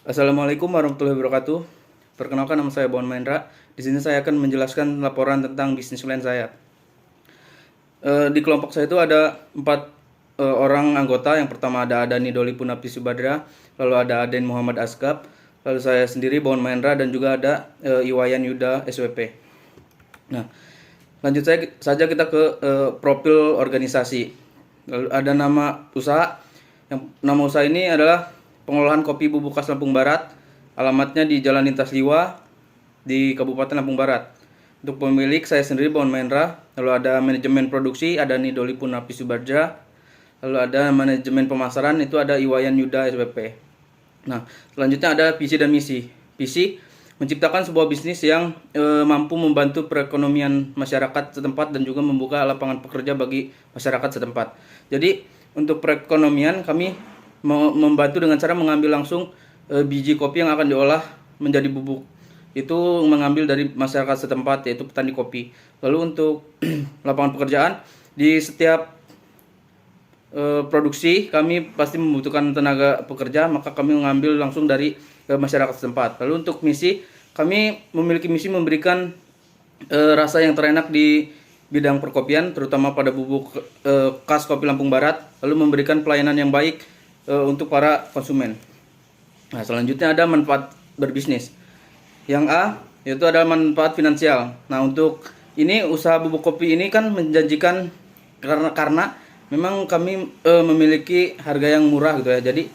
Assalamualaikum warahmatullahi wabarakatuh. Perkenalkan, nama saya Bon Mahendra. Di sini saya akan menjelaskan laporan tentang bisnis plan saya. Di kelompok saya itu ada 4 orang anggota. Yang pertama ada Adani Doli Punapi Subadra, lalu ada Aden Muhammad Asgab, lalu saya sendiri Bon Mahendra, dan juga ada Iwayan Yuda SWP. Nah, lanjut saja kita ke profil organisasi. Lalu ada nama usaha. Yang nama usaha ini adalah Pengolahan Kopi Bubuk Khas Lampung Barat. Alamatnya di Jalan Lintas Liwa di Kabupaten Lampung Barat. Untuk pemilik saya sendiri Bon Mahendra. Lalu ada manajemen produksi ada Nidoli Punapi Subadra. Lalu ada manajemen pemasaran itu ada Iwayan Yuda SWP. Nah, selanjutnya ada visi dan misi. Visi menciptakan sebuah bisnis yang mampu membantu perekonomian masyarakat setempat dan juga membuka lapangan pekerja bagi masyarakat setempat. Jadi untuk perekonomian kami membantu dengan cara mengambil langsung biji kopi yang akan diolah menjadi bubuk. Itu mengambil dari masyarakat setempat, yaitu petani kopi. Lalu untuk lapangan pekerjaan di setiap produksi kami pasti membutuhkan tenaga pekerja, maka kami mengambil langsung dari masyarakat setempat. Lalu untuk misi, kami memiliki misi memberikan rasa yang terenak di bidang perkopian, terutama pada bubuk khas kopi Lampung Barat, lalu memberikan pelayanan yang baik untuk para konsumen. Nah, selanjutnya ada manfaat berbisnis. Yang A, yaitu ada manfaat finansial. Nah, untuk ini usaha bubuk kopi ini kan menjanjikan karena memang kami memiliki harga yang murah gitu ya. Jadi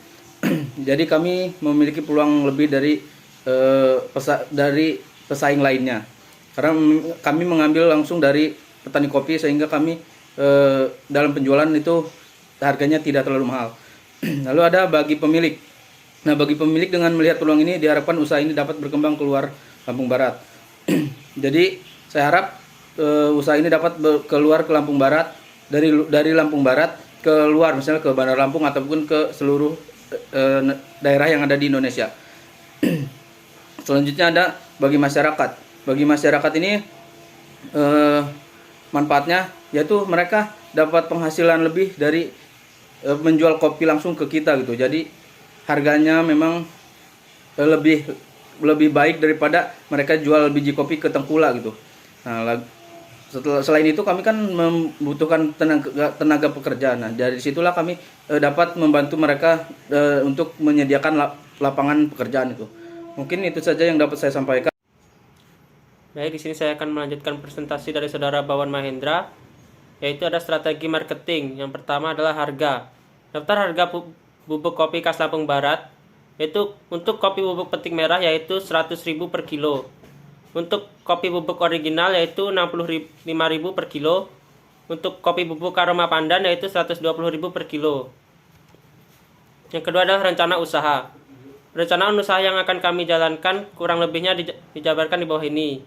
jadi kami memiliki peluang lebih dari pesaing lainnya. Karena kami mengambil langsung dari petani kopi sehingga kami dalam penjualan itu harganya tidak terlalu mahal. Lalu ada bagi pemilik. Nah, bagi pemilik dengan melihat peluang ini diharapkan usaha ini dapat berkembang keluar Lampung Barat. Jadi saya harap usaha ini dapat keluar ke Lampung Barat, dari Lampung Barat keluar misalnya ke Bandar Lampung ataupun ke seluruh daerah yang ada di Indonesia. Selanjutnya ada bagi masyarakat. Bagi masyarakat ini manfaatnya yaitu mereka dapat penghasilan lebih dari menjual kopi langsung ke kita gitu. Jadi harganya memang lebih baik daripada mereka jual biji kopi ke tengkulak gitu. Nah, selain itu kami kan membutuhkan tenaga pekerja. Nah, dari situlah kami dapat membantu mereka untuk menyediakan lapangan pekerjaan itu. Mungkin itu saja yang dapat saya sampaikan. Baik, di sini saya akan melanjutkan presentasi dari Saudara Bawan Mahendra, yaitu ada strategi marketing. Yang pertama adalah harga. Daftar harga bubuk kopi khas Lampung Barat, yaitu untuk kopi bubuk petik merah yaitu 100.000 per kilo. Untuk kopi bubuk original yaitu 65.000 per kilo. Untuk kopi bubuk aroma pandan yaitu 120.000 per kilo. Yang kedua adalah rencana usaha. Rencana usaha yang akan kami jalankan kurang lebihnya dijabarkan di bawah ini,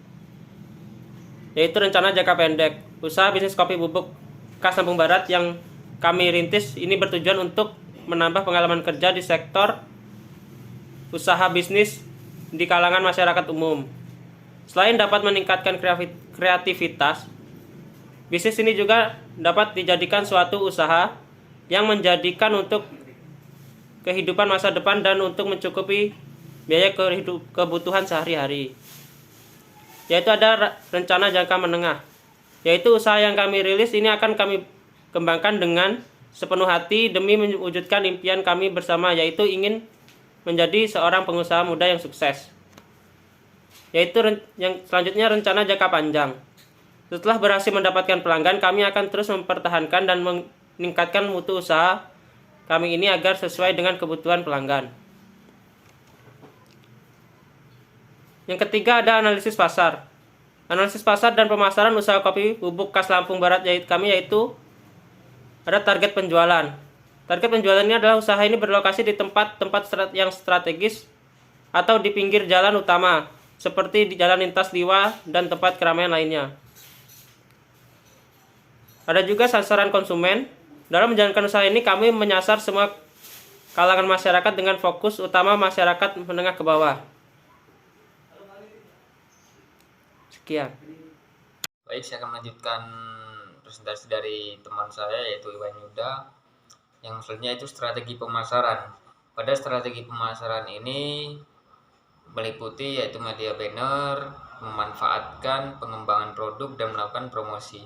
yaitu rencana jangka pendek. Usaha bisnis kopi bubuk khas Lampung Barat yang kami rintis ini bertujuan untuk menambah pengalaman kerja di sektor usaha bisnis di kalangan masyarakat umum. Selain dapat meningkatkan kreativitas, bisnis ini juga dapat dijadikan suatu usaha yang menjadikan untuk kehidupan masa depan dan untuk mencukupi biaya kebutuhan sehari-hari. Yaitu ada rencana jangka menengah, yaitu usaha yang kami rilis ini akan kami kembangkan dengan sepenuh hati demi mewujudkan impian kami bersama, yaitu ingin menjadi seorang pengusaha muda yang sukses. Yaitu yang selanjutnya rencana jangka panjang. Setelah berhasil mendapatkan pelanggan, kami akan terus mempertahankan dan meningkatkan mutu usaha kami ini agar sesuai dengan kebutuhan pelanggan. Yang ketiga ada analisis pasar. Analisis pasar dan pemasaran usaha kopi bubuk khas Lampung Barat yaitu ada target penjualan. Target penjualannya adalah usaha ini berlokasi di tempat-tempat yang strategis atau di pinggir jalan utama, seperti di jalan lintas liwa dan tempat keramaian lainnya. Ada juga sasaran konsumen. Dalam menjalankan usaha ini kami menyasar semua kalangan masyarakat dengan fokus utama masyarakat menengah ke bawah. Sekian. Baik, saya akan melanjutkan presentasi dari teman saya yaitu Iwan Yuda. Yang selanjutnya itu strategi pemasaran. Pada strategi pemasaran ini meliputi yaitu media banner, memanfaatkan pengembangan produk dan melakukan promosi.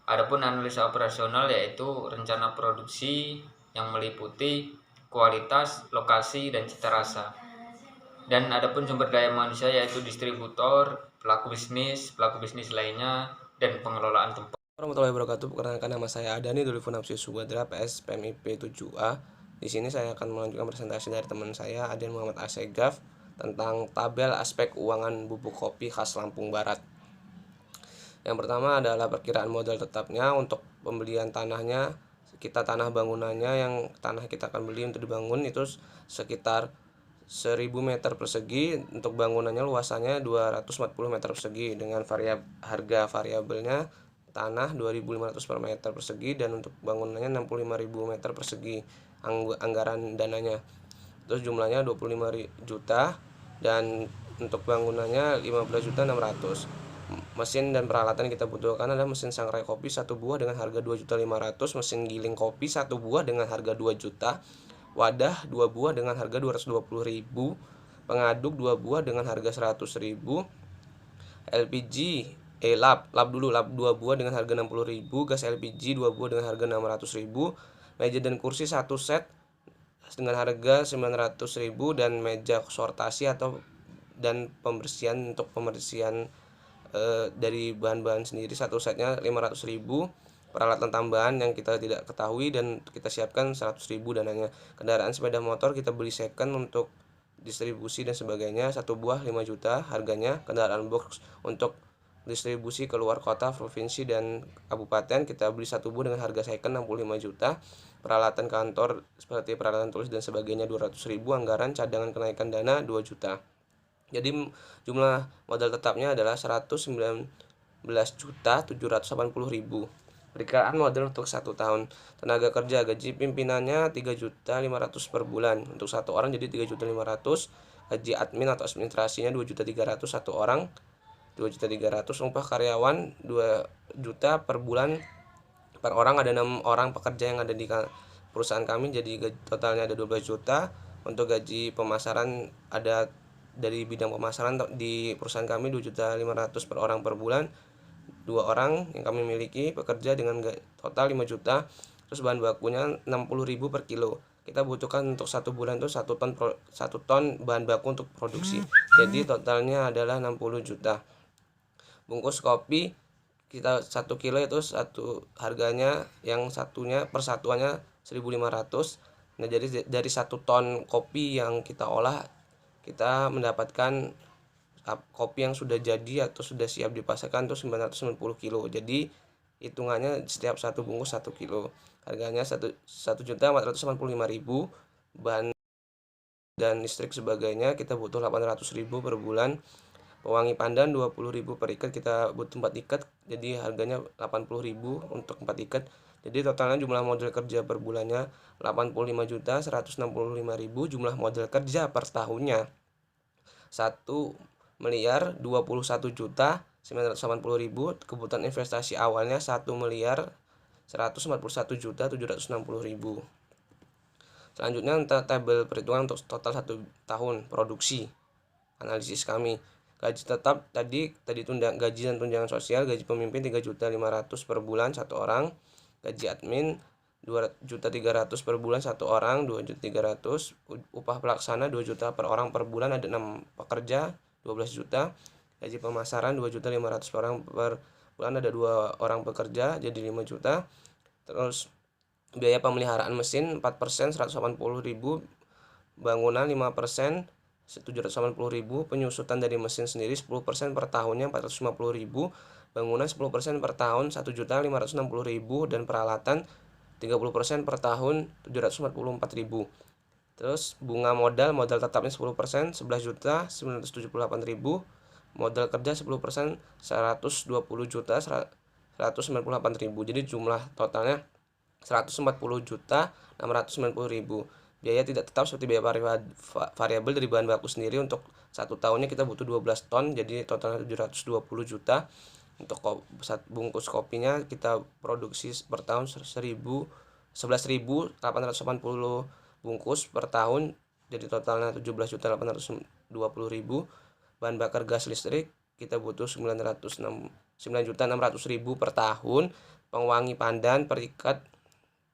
Adapun analisa operasional yaitu rencana produksi yang meliputi kualitas, lokasi, dan cita rasa. Dan adapun sumber daya manusia yaitu distributor, pelaku bisnis lainnya, dan pengelolaan tempat. Warahmatullahi wabarakatuh. Perkenalkan, nama saya Adani Dulifun Nafsi Subadra, PS PMIP 7A. Di sini saya akan melanjutkan presentasi dari teman saya, Aden Muhammad Asegaf, tentang tabel aspek keuangan bubuk kopi khas Lampung Barat. Yang pertama adalah perkiraan modal tetapnya untuk pembelian tanahnya. Kita tanah bangunannya yang tanah kita akan beli untuk dibangun itu sekitar 1000 meter persegi. Untuk bangunannya luasannya 240 meter persegi dengan harga variabelnya tanah 2.500 per meter persegi, dan untuk bangunannya 65.000 meter persegi anggaran dananya. Terus jumlahnya 25 juta, dan untuk bangunannya 15.600. Mesin dan peralatan yang kita butuhkan adalah mesin sangrai kopi 1 buah dengan harga 2.500.000, mesin giling kopi 1 buah dengan harga 2 juta, wadah 2 buah dengan harga 220.000, pengaduk 2 buah dengan harga 100.000, LPG lap 2 buah dengan harga 60.000, gas LPG 2 buah dengan harga 600.000, meja dan kursi 1 set dengan harga 900.000, dan meja sortasi dan pembersihan untuk pembersihan dari bahan-bahan sendiri 1 setnya 500.000, peralatan tambahan yang kita tidak ketahui dan kita siapkan 100.000 dananya. Kendaraan sepeda motor kita beli second untuk distribusi dan sebagainya 1 buah 5 juta harganya. Kendaraan box untuk distribusi keluar kota, provinsi, dan kabupaten kita beli 1 buah dengan harga second 65 juta. Peralatan kantor seperti peralatan tulis dan sebagainya 200.000, anggaran cadangan kenaikan dana 2 juta. Jadi jumlah modal tetapnya adalah 119.780.000. Perkiraan modal untuk 1 tahun. Tenaga kerja gaji pimpinannya 3.500.000 per bulan untuk 1 orang, jadi 3.500.000. Gaji admin atau administrasinya 2.300.000 1 orang, 2.300.000. Upah karyawan 2 juta per bulan per orang. Ada 6 orang pekerja yang ada di perusahaan kami, jadi totalnya ada 12 juta. Untuk gaji pemasaran ada dari bidang pemasaran di perusahaan kami 2.500.000 per orang per bulan, 2 orang yang kami miliki pekerja dengan total 5 juta. Terus bahan bakunya 60.000 per kilo. Kita butuhkan untuk 1 bulan itu 1 ton bahan baku untuk produksi, jadi totalnya adalah 60 juta. Bungkus kopi kita 1 kilo itu harganya yang satunya persatuannya 1.500. Nah, jadi dari 1 ton kopi yang kita olah kita mendapatkan kopi yang sudah jadi atau sudah siap dipasarkan itu 990 kilo. Jadi hitungannya setiap 1 bungkus 1 kilo. Harganya 1.485.000. Bahan dan listrik sebagainya kita butuh 800.000 per bulan. Pewangi pandan 20.000 per ikat, kita butuh 4 ikat, jadi harganya 80.000 untuk 4 ikat. Jadi totalnya jumlah modal kerja per bulannya 85.165.000. Jumlah modal kerja per tahunnya 1.021.980.000. Kebutuhan investasi awalnya 1.141.760.000. Selanjutnya untuk tabel perhitungan untuk total 1 tahun produksi. Analisis kami. Gaji tetap tadi gaji dan tunjangan sosial, gaji pemimpin 3.500.000 per bulan 1 orang. Gaji admin 2.300.000 per bulan 1 orang, 2.300.000. Upah pelaksana 2 juta per orang per bulan, ada 6 pekerja 12 juta. Gaji pemasaran 2.500.000 per orang per bulan, ada 2 orang pekerja, jadi 5 juta. Terus biaya pemeliharaan mesin 4% 180.000, bangunan 5% 780.000, penyusutan dari mesin sendiri 10% per tahunnya 450.000, bangunan 10% per tahun 1.560.000, dan peralatan 30% per tahun 744.000. Terus bunga modal tetapnya 10% 11.978.000, modal kerja 10% 120.198.000. Jadi jumlah totalnya 140.690.000. Biaya tidak tetap seperti biaya variabel dari bahan baku sendiri. Untuk 1 tahunnya kita butuh 12 ton, jadi totalnya 720 juta. Untuk bungkus kopinya kita produksi per tahun 11.880 bungkus per tahun, jadi totalnya 17.820.000. Bahan bakar gas listrik kita butuh 9.600.000 per tahun. Pengwangi pandan per ikat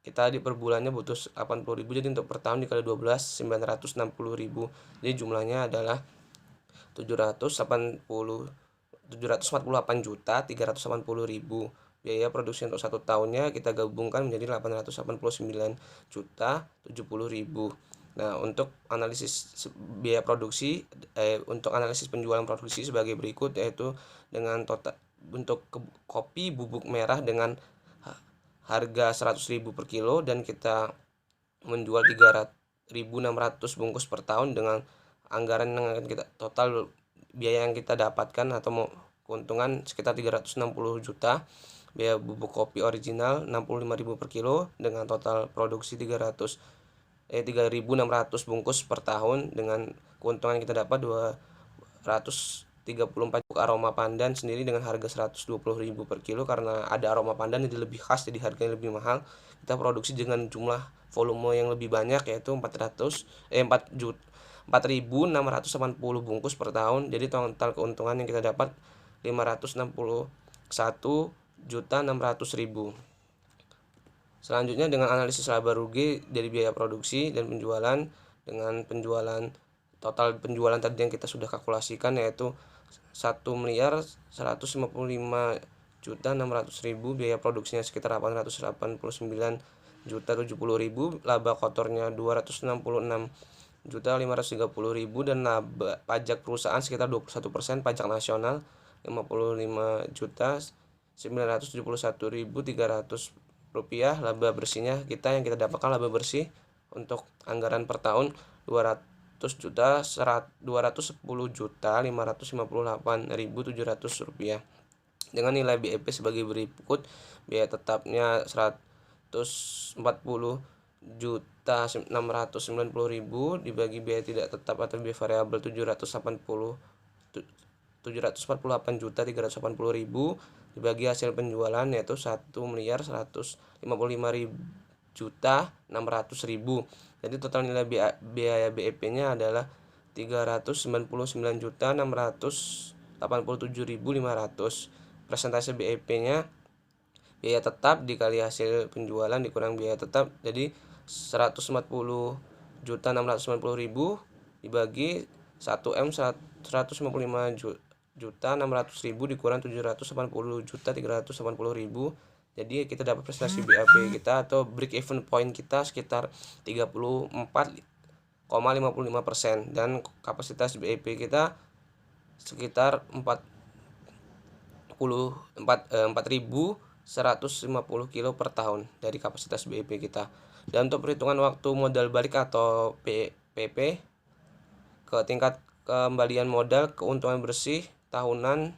kita di per bulannya butuh 80.000, jadi untuk per tahun dikali 12 960.000. Jadi jumlahnya adalah 748.380.000. Biaya produksi untuk 1 tahunnya kita gabungkan menjadi 889.070.000. Nah, untuk analisis biaya produksi, untuk analisis penjualan produksi sebagai berikut, yaitu dengan total untuk kopi bubuk merah dengan harga 100.000 per kilo dan kita menjual 3.600 bungkus per tahun dengan anggaran yang akan kita total biaya yang kita dapatkan atau keuntungan sekitar 360 juta. Biaya bubuk kopi original 65.000 per kilo dengan total produksi 3.600 bungkus per tahun dengan keuntungan yang kita dapat 234. Aroma pandan sendiri dengan harga 120.000 per kilo, karena ada aroma pandan jadi lebih khas, jadi harganya lebih mahal. Kita produksi dengan jumlah volume yang lebih banyak, yaitu 4.680 bungkus per tahun. Jadi total keuntungan yang kita dapat 561.600.000. Selanjutnya dengan analisis laba rugi dari biaya produksi dan penjualan. Dengan total penjualan tadi yang kita sudah kalkulasikan, yaitu 1.155.600.000, biaya produksinya sekitar 889.070.000, laba kotornya 266.530.000, dan laba pajak perusahaan sekitar 21%, pajak nasional 55.971.300 rupiah. Laba bersihnya yang kita dapatkan laba bersih untuk anggaran per tahun 210.558.700 rupiah. Dengan nilai BEP sebagai berikut: biaya tetapnya 140.690.000 dibagi biaya tidak tetap atau biaya variabel 748.380.000 dibagi hasil penjualan, yaitu 1.155.600.000. Jadi total nilai biaya BEP-nya adalah 399.687.500. Persentase BEP-nya biaya tetap dikali hasil penjualan dikurang biaya tetap, jadi 140.690.000 dibagi 1M 155.600.000 dikurang 780.380.000. Jadi kita dapat prestasi BAP kita atau break even point kita sekitar 34,55%, dan kapasitas BEP kita sekitar 4.150 kilo per tahun dari kapasitas BEP kita. Dan untuk perhitungan waktu modal balik atau PP ke tingkat kembalian modal, keuntungan bersih tahunan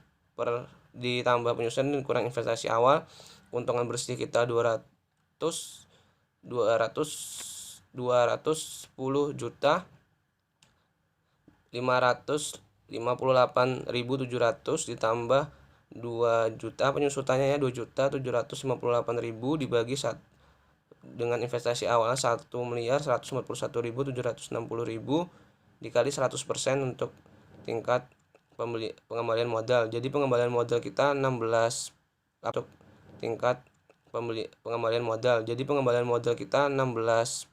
ditambah penyusunan dan kurang investasi awal, keuntungan bersih kita 200.558.700 ditambah 2 juta penyusutannya 2.758.000 dibagi dengan investasi awal 1.151.760.000 dikali 100% untuk tingkat pengembalian modal. Jadi pengembalian modal kita 16 untuk tingkat pengembalian modal. Jadi pengembalian modal kita 18%,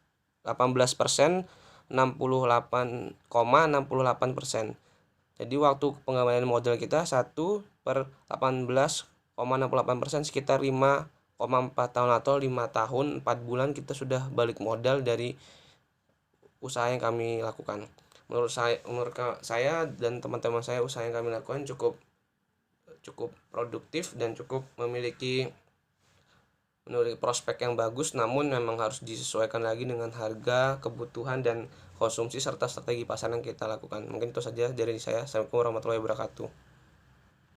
68,68%. Jadi waktu pengembalian modal kita 1/18,68%, sekitar 5,4 tahun atau 5 tahun 4 bulan kita sudah balik modal dari usaha yang kami lakukan. Menurut saya dan teman-teman saya, usaha yang kami lakukan cukup produktif dan cukup memiliki prospek yang bagus, namun memang harus disesuaikan lagi dengan harga, kebutuhan, dan konsumsi serta strategi pasar yang kita lakukan. Mungkin itu saja dari saya. Assalamualaikum warahmatullahi wabarakatuh.